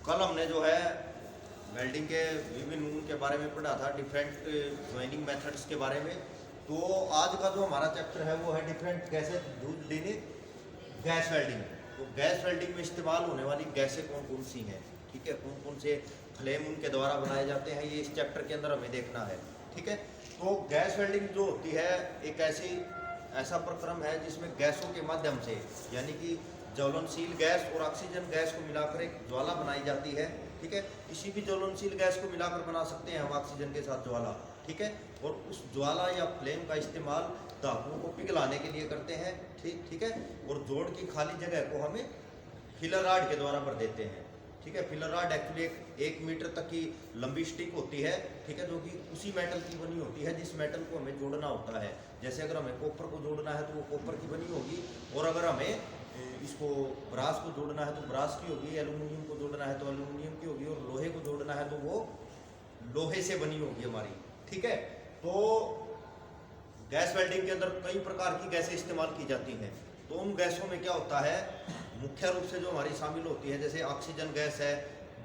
कल हमने जो है वेल्डिंग के विभिन्न उनके बारे में पढ़ा था, डिफरेंट ज्वाइनिंग मेथड्स के बारे में। तो आज का जो हमारा चैप्टर है वो है different gases used in gas welding. तो गैस वेल्डिंग में इस्तेमाल होने वाली गैसें कौन कौन सी हैं, ठीक है, कौन कौन से फ्लेम उनके द्वारा बनाए जाते हैं, ये इस चैप्टर के अंदर हमें देखना है। ठीक है, तो गैस वेल्डिंग जो होती है एक ऐसा प्रक्रम है जिसमें गैसों के माध्यम से, यानी कि ज्वलनशील गैस और ऑक्सीजन गैस को मिलाकर एक ज्वाला बनाई जाती है। ठीक है, किसी भी ज्वलनशील गैस को मिलाकर बना सकते हैं हम ऑक्सीजन के साथ ज्वाला। ठीक है, और उस ज्वाला या फ्लेम का इस्तेमाल धातुओं को पिघलाने के लिए करते हैं। ठीक है, और जोड़ की खाली जगह को हमें फिलर रॉड के द्वारा भर देते हैं। ठीक है, फिलर रॉड एक्चुअली एक मीटर तक की लंबी स्टिक होती है। ठीक है, जो कि उसी मेटल की बनी होती है जिस मेटल को हमें जोड़ना होता है। जैसे अगर हमें कॉपर को जोड़ना है तो वो कॉपर की बनी होगी, और अगर हमें इसको ब्रास को जोड़ना है तो ब्रास की होगी, एल्यूमिनियम को जोड़ना है तो एल्यूमिनियम की होगी, और लोहे को जोड़ना है तो वो लोहे से बनी होगी हमारी। ठीक है, तो गैस वेल्डिंग के अंदर कई प्रकार की गैसें इस्तेमाल की जाती हैं। तो उन गैसों में क्या होता है, मुख्य रूप से जो हमारी शामिल होती है, जैसे ऑक्सीजन गैस है,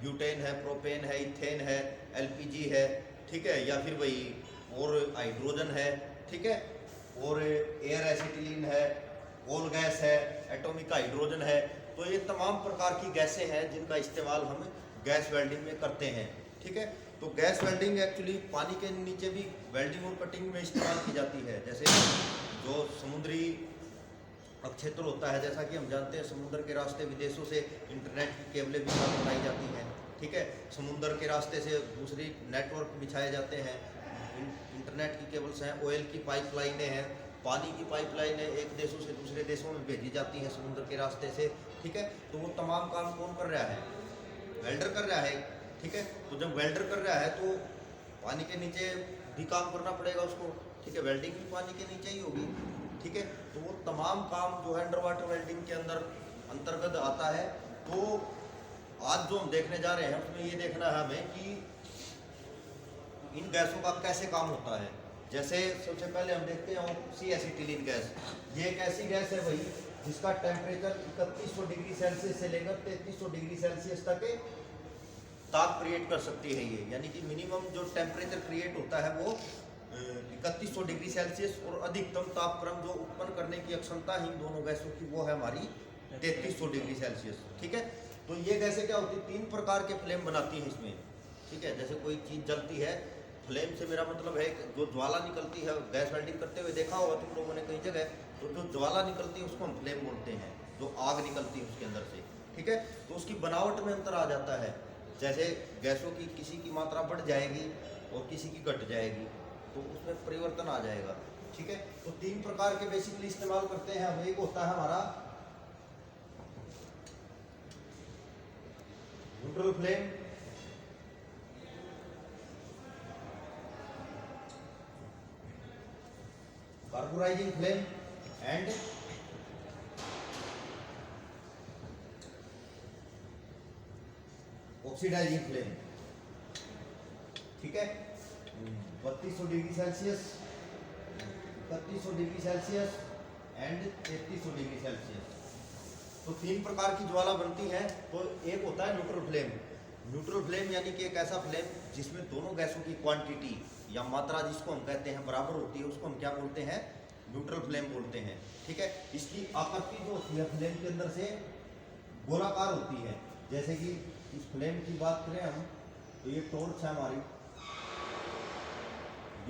ब्यूटेन है, प्रोपेन है, इथेन है, एलपीजी है, ठीक है, या फिर वही और हाइड्रोजन है, ठीक है, और एयर एसिटिलीन है, कोल गैस है, एटॉमिक हाइड्रोजन है। तो ये तमाम प्रकार की गैसें हैं जिनका इस्तेमाल हम गैस वेल्डिंग में करते हैं। ठीक है, तो गैस वेल्डिंग एक्चुअली पानी के नीचे भी वेल्डिंग और कटिंग में इस्तेमाल की जाती है। जैसे जो समुद्री क्षेत्र होता है, जैसा कि हम जानते हैं समुद्र के रास्ते विदेशों से इंटरनेट की केबलें भी बनाई जाती हैं। ठीक है, समुद्र के रास्ते से दूसरी नेटवर्क बिछाए जाते हैं, इंटरनेट की केबल्स हैं, ऑयल की पाइपलाइनें हैं, पानी की पाइपलाइनें एक देशों से दूसरे देशों में भेजी जाती हैं समुद्र के रास्ते से। ठीक है, तो वो तमाम काम कौन कर रहा है, वेल्डर कर रहा है। ठीक है, तो जब वेल्डर कर रहा है तो पानी के नीचे भी काम करना पड़ेगा उसको। ठीक है, वेल्डिंग भी पानी के नीचे ही होगी। ठीक है, तो वो तमाम काम जो है अंडर वाटर वेल्डिंग के अंतर्गत आता है। तो आज जो हम देखने जा रहे हैं उसमें ये देखना है हमें कि इन गैसों का कैसे काम होता है। जैसे सबसे पहले हम देखते हैं ऑक्सी एसिटिलीन गैस। ये एक ऐसी गैस है भाई जिसका टेम्परेचर 3100 डिग्री सेल्सियस से लेकर 3300 डिग्री सेल्सियस तक ताप क्रिएट कर सकती है ये, यानी कि मिनिमम जो टेम्परेचर क्रिएट होता है वो 3100 डिग्री सेल्सियस, और अधिकतम तापक्रम जो उत्पन्न करने की क्षमता इन दोनों गैसों की वो है हमारी 3300 डिग्री सेल्सियस। ठीक है, तो ये गैसें क्या होती है, 3 प्रकार के फ्लेम बनाती हैं इसमें। ठीक है, जैसे कोई चीज़ जलती है, फ्लेम से मेरा मतलब है जो ज्वाला निकलती है, गैस वेल्डिंग करते हुए देखा होगा तुम लोगों ने कई जगह, तो जो ज्वाला निकलती है उसको हम फ्लेम बोलते हैं, जो आग निकलती है उसके अंदर से। ठीक है, तो उसकी बनावट में अंतर आ जाता है। जैसे गैसों की किसी की मात्रा बढ़ जाएगी और किसी की घट जाएगी, तो उसमें परिवर्तन आ जाएगा। ठीक है, तो 3 प्रकार के बेसिकली इस्तेमाल करते हैं हम। एक होता है हमारा neutral flame, carbonising flame and oxidising flame. ठीक है, 3200 degree Celsius, 3100 degree Celsius and 3300 degree Celsius. तो 3 प्रकार की ज्वाला बनती है। तो एक होता है न्यूट्रल फ्लेम। न्यूट्रल फ्लेम यानी कि एक ऐसा फ्लेम जिसमें दोनों गैसों की क्वांटिटी या मात्रा जिसको हम कहते हैं बराबर होती है, उसको हम क्या बोलते हैं, न्यूट्रल फ्लेम बोलते हैं। ठीक है, इसकी आकृति जो होती है फ्लेम के अंदर से गोलाकार होती है। जैसे कि इस फ्लेम की बात करें हम, तो ये टॉर्च है हमारी,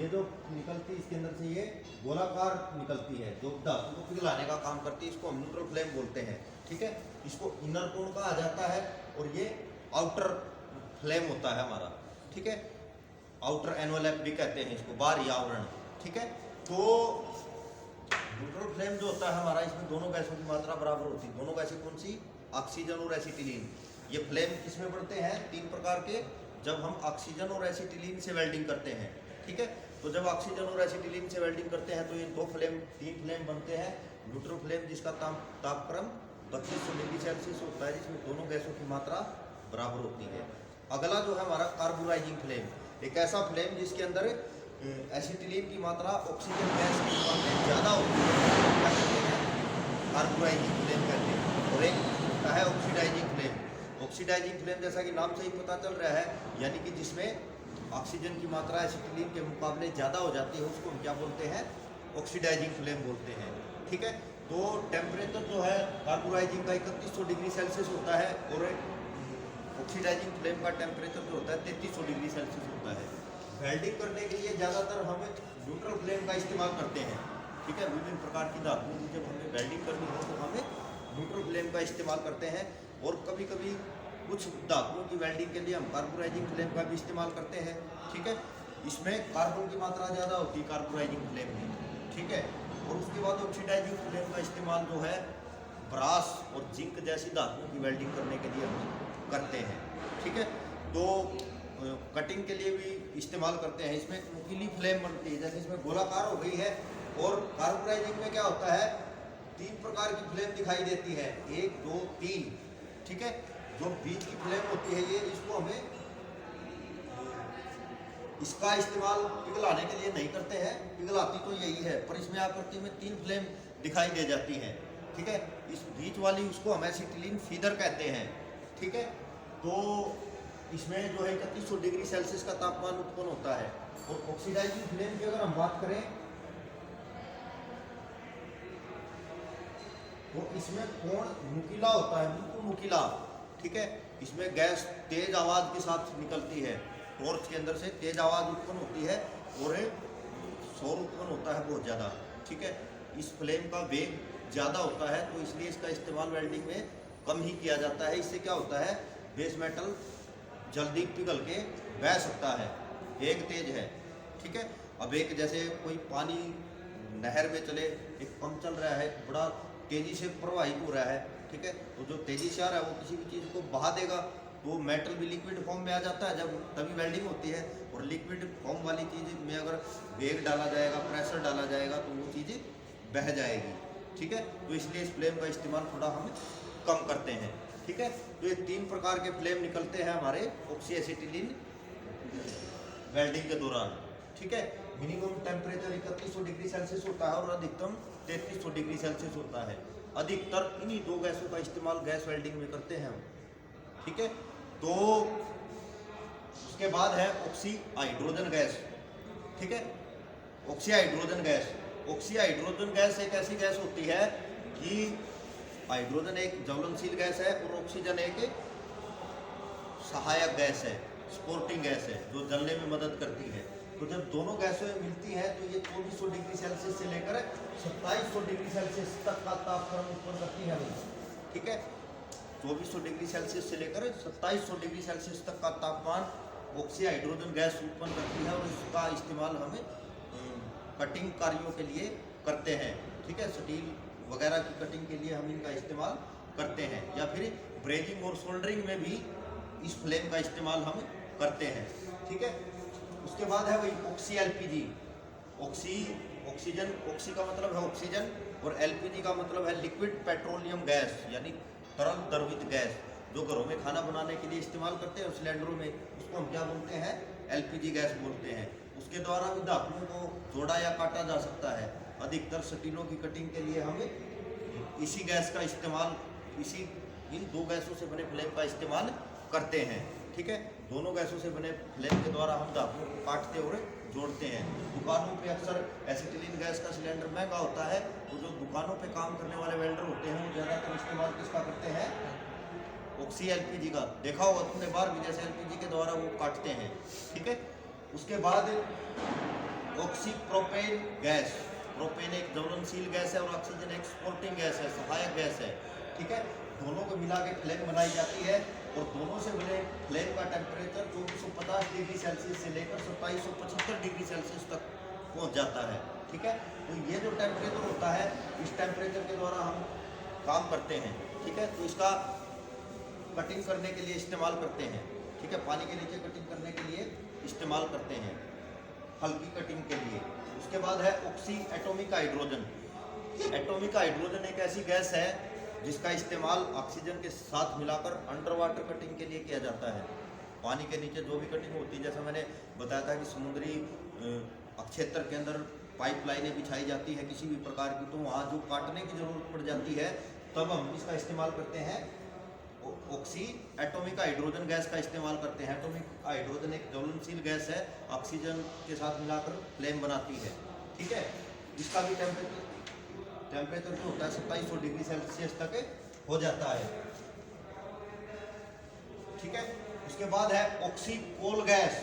ये जो निकलती है इसके अंदर से ये गोलाकार निकलती है, जो धातु को पिघलाने का काम करती है, इसको हम न्यूट्रल फ्लेम बोलते हैं। ठीक है, इसको इनर कोण कहा जाता है, और ये आउटर फ्लेम होता है हमारा। ठीक है, आउटर एनवलप भी कहते हैं इसको, बाहरी आवरण। ठीक है, तो न्यूट्रल फ्लेम जो होता है हमारा, इसमें दोनों गैसों की मात्रा बराबर होती है। दोनों गैसें कौन सी, ऑक्सीजन और एसिटिलीन। ये फ्लेम किसमें बढ़ते हैं, 3 प्रकार के, जब हम ऑक्सीजन और एसिटिलीन से वेल्डिंग करते हैं। ठीक है, तो जब ऑक्सीजन और एसिटिलीन से वेल्डिंग करते हैं तो ये 3 फ्लेम बनते हैं। न्यूट्रल फ्लेम जिसका तापक्रम 3200 डिग्री सेल्सियस होता है, जिसमें दोनों गैसों की मात्रा बराबर होती है। अगला जो है हमारा कार्बोराइजिंग फ्लेम, एक ऐसा फ्लेम जिसके अंदर एसिटिलीन की मात्रा ऑक्सीजन गैस की तुलना ज़्यादा होती है, क्या कहते हैं, कार्बोराइजिंग फ्लेम कहते हैं। और एक होता है ऑक्सीडाइजिंग फ्लेम। ऑक्सीडाइजिंग फ्लेम जैसा कि नाम से ही पता चल रहा है, यानी कि जिसमें ऑक्सीजन की मात्रा एसिटिलीन के मुकाबले ज़्यादा हो जाती है, उसको हम क्या बोलते हैं, ऑक्सीडाइजिंग फ्लेम बोलते हैं। ठीक है, तो टेम्परेचर जो है कार्बोराइजिंग का 3100 डिग्री सेल्सियस होता है और ऑक्सीडाइजिंग फ्लेम का टेम्परेचर जो होता है 3300 डिग्री सेल्सियस होता है। वेल्डिंग करने के लिए ज़्यादातर हम न्यूट्रल फ्लेम का इस्तेमाल करते हैं। ठीक है, विभिन्न प्रकार की धातुओं की जब हमें वेल्डिंग करनी हो तो हमें न्यूट्रल फ्लेम का इस्तेमाल करते हैं, और कभी कभी कुछ धातुओं की वेल्डिंग के लिए हम कार्बोराइजिंग फ्लेम का भी इस्तेमाल करते हैं। ठीक है, इसमें कार्बन की मात्रा ज़्यादा होती है कार्बोराइजिंग फ्लेम में। ठीक है, और उसके बाद ऑक्सीडाइजिंग फ्लेम का इस्तेमाल जो है ब्रास और जिंक जैसी धातुओं की वेल्डिंग करने के लिए हम करते हैं। ठीक है, तो कटिंग के लिए भी इस्तेमाल करते हैं। इसमें एक नुकीली फ्लेम बनती है, जैसे इसमें गोलाकार हो गई है, और कार्बोराइजिंग में क्या होता है, 3 प्रकार की फ्लेम दिखाई देती है, 1 2 3। ठीक है, जो बीच की फ्लेम होती है ये, इसको हमें इसका इस्तेमाल पिघलाने के लिए नहीं करते हैं, पिघलाती तो यही है, पर इसमें आकृति में 3 फ्लेम दिखाई दे जाती हैं। ठीक है, इस बीच वाली उसको हम एसिटिलीन फीडर कहते हैं। ठीक है, तो इसमें जो है 3100 डिग्री सेल्सियस का तापमान उत्पन्न होता है। और ऑक्सीडाइजिंग फ्लेम की अगर हम बात करें तो इसमें कोण नुकीला होता है, बिल्कुल नुकीला। ठीक है, इसमें गैस तेज आवाज़ के साथ निकलती है, टॉर्च के अंदर से तेज आवाज़ उत्पन्न होती है और शोर उत्पन्न होता है बहुत ज़्यादा। ठीक है, इस फ्लेम का वेग ज़्यादा होता है, तो इसलिए इसका इस्तेमाल वेल्डिंग में कम ही किया जाता है। इससे क्या होता है, बेस मेटल जल्दी पिघल के बह सकता है, वेग तेज है। ठीक है, अब एक जैसे कोई पानी नहर में चले, एक पंप चल रहा है, बड़ा तेज़ी से प्रवाहित हो रहा है। ठीक है, तो जो तेज़ी से आ रहा है वो किसी भी चीज़ को बहा देगा, तो मेटल भी लिक्विड फॉर्म में आ जाता है, जब तभी वेल्डिंग होती है। और लिक्विड फॉर्म वाली चीज़ में अगर वेग डाला जाएगा, प्रेशर डाला जाएगा, तो वो चीज़ बह जाएगी। ठीक है, तो इसलिए इस फ्लेम का इस्तेमाल थोड़ा हम कम करते हैं। ठीक है, तो ये 3 प्रकार के फ्लेम निकलते हैं हमारे ऑक्सी एसिटिलीन वेल्डिंग के दौरान। ठीक है, मिनिमम टेम्परेचर 3100 डिग्री सेल्सियस होता है और अधिकतम 3300 डिग्री सेल्सियस होता है। अधिकतर इन्हीं 2 गैसों का इस्तेमाल गैस वेल्डिंग में करते हैं हम। ठीक है, तो उसके बाद है ऑक्सी हाइड्रोजन गैस। ठीक है, oxy hydrogen gas, oxy hydrogen gas एक ऐसी गैस होती है कि हाइड्रोजन एक ज्वलनशील गैस है और ऑक्सीजन एक सहायक गैस है, सपोर्टिंग गैस है, जो जलने में मदद करती है। तो जब दोनों गैसें मिलती हैं तो ये 2400 डिग्री सेल्सियस से लेकर 2700 डिग्री सेल्सियस तक का तापमान उत्पन्न करती है। ठीक है, 2400 डिग्री सेल्सियस से लेकर 2700 डिग्री सेल्सियस तक का तापमान ऑक्सी हाइड्रोजन गैस उत्पन्न करती है, और इसका इस्तेमाल हमें कटिंग कार्यों के लिए करते हैं। ठीक है, स्टील वगैरह की कटिंग के लिए हम इनका इस्तेमाल करते हैं, या फिर ब्रेजिंग और सोल्डरिंग में भी इस फ्लेम का इस्तेमाल हम करते हैं। ठीक है, उसके बाद है वही ऑक्सी एलपीजी। ऑक्सीजन, ऑक्सी का मतलब है ऑक्सीजन, और एलपीजी का मतलब है लिक्विड पेट्रोलियम गैस, यानी तरल द्रवित गैस, जो घरों में खाना बनाने के लिए इस्तेमाल करते हैं सिलेंडरों में, उसको हम क्या बोलते हैं, एलपीजी गैस बोलते हैं। उसके द्वारा भी धातुओं को जोड़ा या काटा जा सकता है। अधिकतर स्टीलों की कटिंग के लिए हम इसी गैस का इस्तेमाल, इन 2 गैसों से बने फ्लेम का इस्तेमाल करते हैं। ठीक है, दोनों गैसों से बने फ्लेम के द्वारा हम धातुओं को काटते और जोड़ते हैं। दुकानों पे अक्सर एसिटिलीन गैस का सिलेंडर महंगा होता है, तो जो दुकानों पे काम करने वाले वेल्डर होते हैं वो ज़्यादातर इस्तेमाल किसका करते हैं, ऑक्सी एलपीजी का। देखा होगा तुमने बार भी, जैसे एलपीजी के द्वारा वो काटते हैं। ठीक है, उसके बाद ऑक्सी प्रोपेन गैस। प्रोपेन एक ज्वलनशील गैस है और ऑक्सीजन एक सपोर्टिंग गैस है, सहायक गैस है। ठीक है, दोनों को मिला के फ्लेम बनाई जाती है, और दोनों से बने फ्लेम का टेम्परेचर 2450 डिग्री सेल्सियस से लेकर 2775 डिग्री सेल्सियस तक पहुंच जाता है। ठीक है, तो ये जो टेम्परेचर होता है, इस टेम्परेचर के द्वारा हम काम करते हैं। ठीक है, तो इसका कटिंग करने के लिए इस्तेमाल करते हैं। ठीक है, पानी के नीचे कटिंग करने के लिए इस्तेमाल करते हैं, हल्की कटिंग के लिए। उसके बाद है oxy atomic hydrogen. Atomic hydrogen एक ऐसी गैस है जिसका इस्तेमाल ऑक्सीजन के साथ मिलाकर अंडर वाटर कटिंग के लिए किया जाता है। पानी के नीचे जो भी कटिंग होती है, जैसा मैंने बताया था कि समुद्री क्षेत्र के अंदर पाइपलाइनें बिछाई जाती है किसी भी प्रकार की, तो वहाँ जो काटने की ज़रूरत पड़ जाती है, तब हम इसका इस्तेमाल करते हैं ऑक्सी एटॉमिक हाइड्रोजन गैस का इस्तेमाल करते हैं। एटॉमिक हाइड्रोजन एक ज्वलनशील गैस है, ऑक्सीजन के साथ मिलाकर फ्लेम बनाती है। ठीक है, इसका भी टेम्परेचर जो होता है 2700 डिग्री सेल्सियस तक हो जाता है। ठीक है, उसके बाद है ऑक्सीकोल गैस,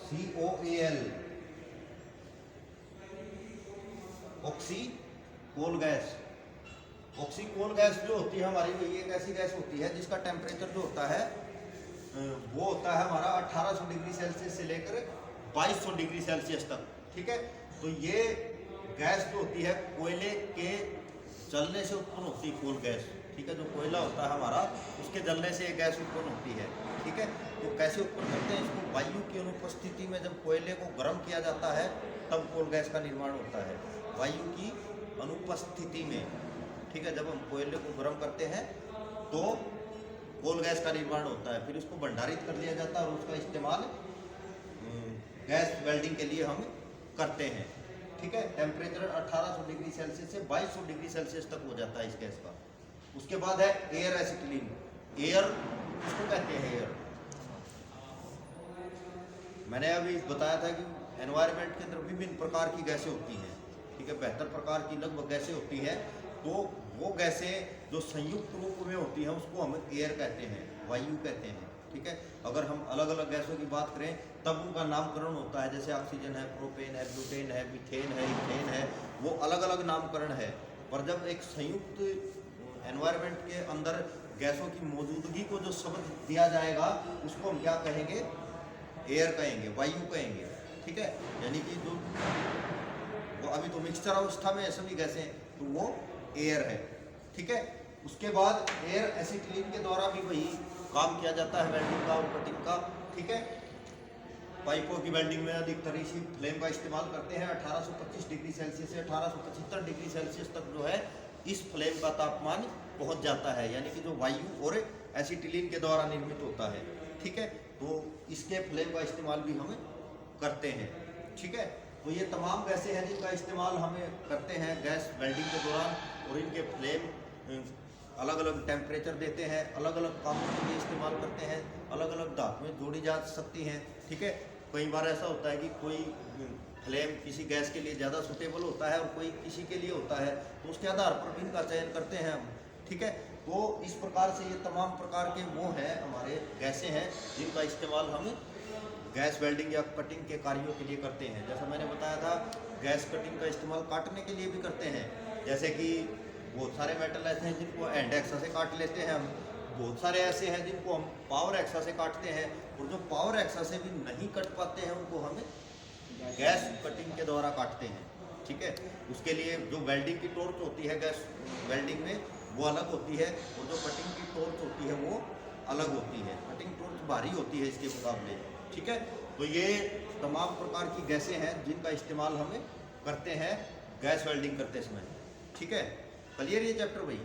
COAL, ऑक्सीकोल गैस। ऑक्सीकोल गैस जो होती है हमारी, ये एक ऐसी गैस होती है जिसका टेम्परेचर जो होता है वो होता है हमारा 1800 डिग्री सेल्सियस से लेकर 2200 डिग्री सेल्सियस तक। ठीक है, तो ये गैस जो होती है कोयले के जलने से उत्पन्न होती है, कोल गैस। ठीक है, जो कोयला होता है हमारा, उसके जलने से ये गैस उत्पन्न होती है। ठीक है, तो कैसे उत्पन्न करते हैं इसको? वायु की अनुपस्थिति में जब कोयले को गर्म किया जाता है तब कोल गैस का निर्माण होता है, वायु की अनुपस्थिति में। ठीक है, जब हम कोयले को गर्म करते हैं तो कोल गैस का निर्माण होता है, फिर उसको भंडारित कर लिया जाता है और उसका इस्तेमाल गैस वेल्डिंग के लिए हम करते हैं। ठीक है, टेम्परेचर 1800 डिग्री सेल्सियस से 2200 डिग्री सेल्सियस तक हो जाता है इस गैस का। उसके बाद है एयर एसिटिलीन। एयर किसको कहते हैं? एयर, मैंने अभी बताया था कि एनवायरनमेंट के अंदर विभिन्न प्रकार की गैसें होती हैं। ठीक है, 72 प्रकार की लगभग गैसें होती हैं। तो वो गैसें जो संयुक्त रूप में होती हैं उसको हम एयर कहते हैं, वायु कहते हैं। ठीक है, अगर हम अलग अलग गैसों की बात करें तब उनका नामकरण होता है, जैसे ऑक्सीजन है, प्रोपेन है, ब्यूटेन है, मीथेन है, इथेन है, वो अलग अलग नामकरण है। पर जब एक संयुक्त एनवायरनमेंट के अंदर गैसों की मौजूदगी को जो शब्द दिया जाएगा उसको हम क्या कहेंगे? एयर कहेंगे, वायु कहेंगे। ठीक है, यानी कि जो वो अभी तो मिक्सचर अवस्था में है सभी गैसें, तो वो एयर है। ठीक है, उसके बाद एयर एसिटिलीन के द्वारा भी वही काम किया जाता है वेल्डिंग का और कटिंग का। ठीक है, पाइपों की वेल्डिंग में अधिकतर इसी फ्लेम का इस्तेमाल करते हैं। 1825 डिग्री सेल्सियस से 1875 डिग्री सेल्सियस तक जो है इस फ्लेम का तापमान पहुंच जाता है, यानी कि जो वायु और एसिटिलीन के द्वारा निर्मित होता है। ठीक है, तो इसके फ्लेम का इस्तेमाल भी हम करते हैं। ठीक है, तो ये तमाम गैसें हैं जिनका इस्तेमाल हमें करते हैं गैस वेल्डिंग के दौरान, और इनके फ्लेम अलग अलग टेम्परेचर देते हैं, अलग अलग कामों के लिए इस्तेमाल करते हैं, अलग अलग धातुएं जोड़ी जा सकती हैं। ठीक है, कई बार ऐसा होता है कि कोई फ्लेम किसी गैस के लिए ज़्यादा सूटेबल होता है और कोई किसी के लिए होता है, तो उसके आधार पर भी इनका चयन करते हैं हम। ठीक है, तो इस प्रकार से ये तमाम प्रकार के वो हैं हमारे गैसें हैं जिनका इस्तेमाल हम गैस वेल्डिंग या कटिंग के कार्यों के लिए करते हैं। जैसा मैंने बताया था, गैस कटिंग का इस्तेमाल काटने के लिए भी करते हैं, जैसे कि बहुत सारे मेटल ऐसे हैं जिनको हैंड एक्सा से काट लेते हैं हम, बहुत सारे ऐसे हैं जिनको हम पावर एक्सा से काटते हैं, और जो पावर एक्सा से भी नहीं कट पाते हैं उनको हम गैस कटिंग के द्वारा काटते हैं। ठीक है, उसके लिए जो वेल्डिंग की टॉर्च होती है गैस वेल्डिंग में वो अलग होती है, और जो कटिंग की टॉर्च होती है वो अलग होती है। कटिंग टॉर्च भारी होती है इसके मुकाबले। ठीक है, तो ये तमाम प्रकार की गैसें हैं जिनका इस्तेमाल हमें करते हैं गैस वेल्डिंग करते समय। ठीक है, क्लियर ये चैप्टर भाई?